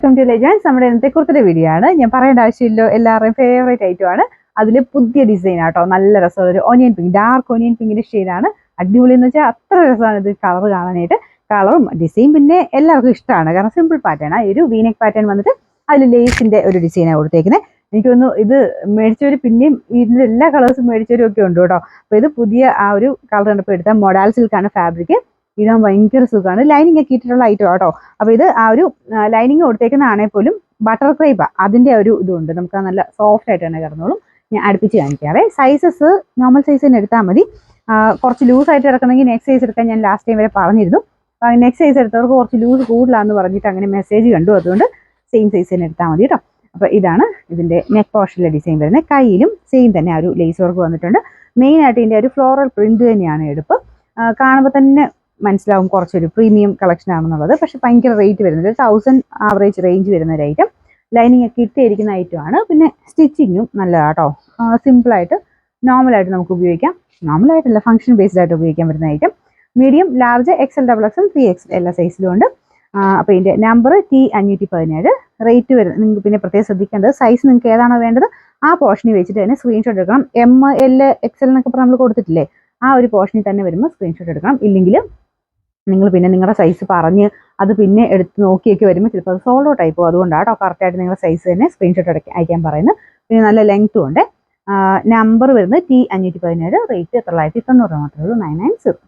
Welcome to legends. നമ്മുടെ ഇന്നത്തെ കുർത്തിയുടെ video ആണ്. ഞാൻ പറയേണ്ട ആവശ്യമില്ലോ, എല്ലാവരുടെയും ഫേവറേറ്റ് ഐറ്റമാണ്. അതിൽ പുതിയ ഡിസൈൻ ആട്ടോ, നല്ല രസമുള്ള ഒരു ഓനിയൻ പിങ്ക്, ഡാർക്ക് ഓനിയൻ പിങ്കിന്റെ ഷെയ്ഡാണ്. അടിപൊളി എന്ന് വെച്ചാൽ അത്ര രസമാണ് ഇത് കളർ കാണാനായിട്ട്. കളറും ഡിസൈൻ പിന്നെ എല്ലാവർക്കും ഇഷ്ടമാണ്, കാരണം സിമ്പിൾ പാറ്റേൺ ആണ്. ഒരു വീനെക്ക് പാറ്റേൺ വന്നിട്ട് അതിൽ ലേസിന്റെ ഒരു ഡിസൈനാണ് കൊടുത്തേക്കുന്നത്. എനിക്ക് തോന്നുന്നു ഇത് മേടിച്ചവർ പിന്നെയും ഇതിന്റെ എല്ലാ കളേഴ്സും മേടിച്ചവരും ഒക്കെ ഉണ്ട് കേട്ടോ. അപ്പൊ ഇത് പുതിയ ആ ഒരു കളർ കണ്ടപ്പോൾ എടുത്ത മൊഡാൽ സിൽക്കാണ് ഫാബ്രിക്. ഇടാൻ ഭയങ്കര സുഖമാണ്. ലൈനിങ് ഒക്കെ ഇട്ടിട്ടുള്ള ഐറ്റം കേട്ടോ. അപ്പൊ ഇത് ആ ഒരു ലൈനിങ് കൊടുത്തേക്കുന്നതാണെങ്കിൽ പോലും ബട്ടർ ക്രൈബ അതിന്റെ ഒരു ഇതുണ്ട്. നമുക്ക് നല്ല സോഫ്റ്റ് ആയിട്ട് തന്നെ കിടന്നോളും. ഞാൻ അടുപ്പിച്ച് കാണിക്കാവേ. സൈസസ് നോർമൽ സൈസ് തന്നെ എടുത്താൽ മതി. കുറച്ച് ലൂസ് ആയിട്ട് കിടക്കണമെങ്കിൽ നെക്സ്റ്റ് സൈസ് എടുക്കാൻ ഞാൻ ലാസ്റ്റ് ടൈം വരെ പറഞ്ഞിരുന്നു. നെക്സ്റ്റ് സൈസ് എടുത്തവർക്ക് കുറച്ച് ലൂസ് കൂടുതലാണെന്ന് പറഞ്ഞിട്ട് അങ്ങനെ മെസ്സേജ് കണ്ടു. അതുകൊണ്ട് സെയിം സൈസ് തന്നെ എടുത്താൽ മതി കേട്ടോ. അപ്പൊ ഇതാണ് ഇതിന്റെ നെക്ക് പോർഷനിലെ ഡിസൈൻ വരുന്നത്. കയ്യിലും സെയിം തന്നെ ആ ഒരു ലേസ് വർക്ക് വന്നിട്ടുണ്ട്. മെയിൻ ആയിട്ട് ഇതിന്റെ ഒരു ഫ്ലോറൽ പ്രിന്റ് തന്നെയാണ് എടുപ്പ്. കാണുമ്പോൾ തന്നെ മനസ്സിലാവും കുറച്ചൊരു പ്രീമിയം കളക്ഷൻ ആണെന്നുള്ളത്. പക്ഷെ ഭയങ്കര റേറ്റ് വരുന്നത് 1000 ആവറേജ് റേഞ്ച് വരുന്ന ഒരു ഐറ്റം. ലൈനിങ് ഒക്കെ ഇട്ടിരിക്കുന്ന ഐറ്റം ആണ്. പിന്നെ സ്റ്റിച്ചിങ്ങും നല്ലതാട്ടോ. സിമ്പിളായിട്ട് നോർമലായിട്ട് നമുക്ക് ഉപയോഗിക്കാം. നോർമലായിട്ടല്ല, ഫംഗ്ഷൻ ബേസ്ഡ് ആയിട്ട് ഉപയോഗിക്കാൻ പറ്റുന്ന item. Medium, large, XL, XXL, 3XL എല്ലാ സൈസിലും ഉണ്ട്. അപ്പോൾ ഇതിൻ്റെ നമ്പർ T517. റേറ്റ് വരുന്നത് നിങ്ങൾക്ക് പിന്നെ പ്രത്യേകം ശ്രദ്ധിക്കേണ്ടത്, സൈസ് നിങ്ങൾക്ക് ഏതാണോ വേണ്ടത് ആ പോർഷനിൽ വെച്ചിട്ട് തന്നെ സ്ക്രീൻഷോട്ട് എടുക്കണം. ML, XL എന്നൊക്കെ നമ്മൾ കൊടുത്തിട്ടില്ലേ, ആ ഒരു പോർഷനിൽ തന്നെ വരുമ്പോൾ സ്ക്രീൻഷോട്ട് എടുക്കണം. ഇല്ലെങ്കിൽ നിങ്ങൾ പിന്നെ നിങ്ങളുടെ സൈസ് പറഞ്ഞ് അത് പിന്നെ എടുത്ത് നോക്കിയൊക്കെ വരുമ്പോൾ ചിലപ്പോൾ അത് സോൾഡ് ഔട്ട് ആയി പോകും. അതുകൊണ്ടാണ് കേട്ടോ നിങ്ങളുടെ സൈസ് തന്നെ സ്ക്രീൻഷോട്ട് അയക്കാൻ പറയുന്നത്. പിന്നെ നല്ല ലെങ്ത്തും ഉണ്ട്. നമ്പർ വരുന്നത് T517. റേറ്റ് 990 മാത്രമേ ഉള്ളൂ, 990.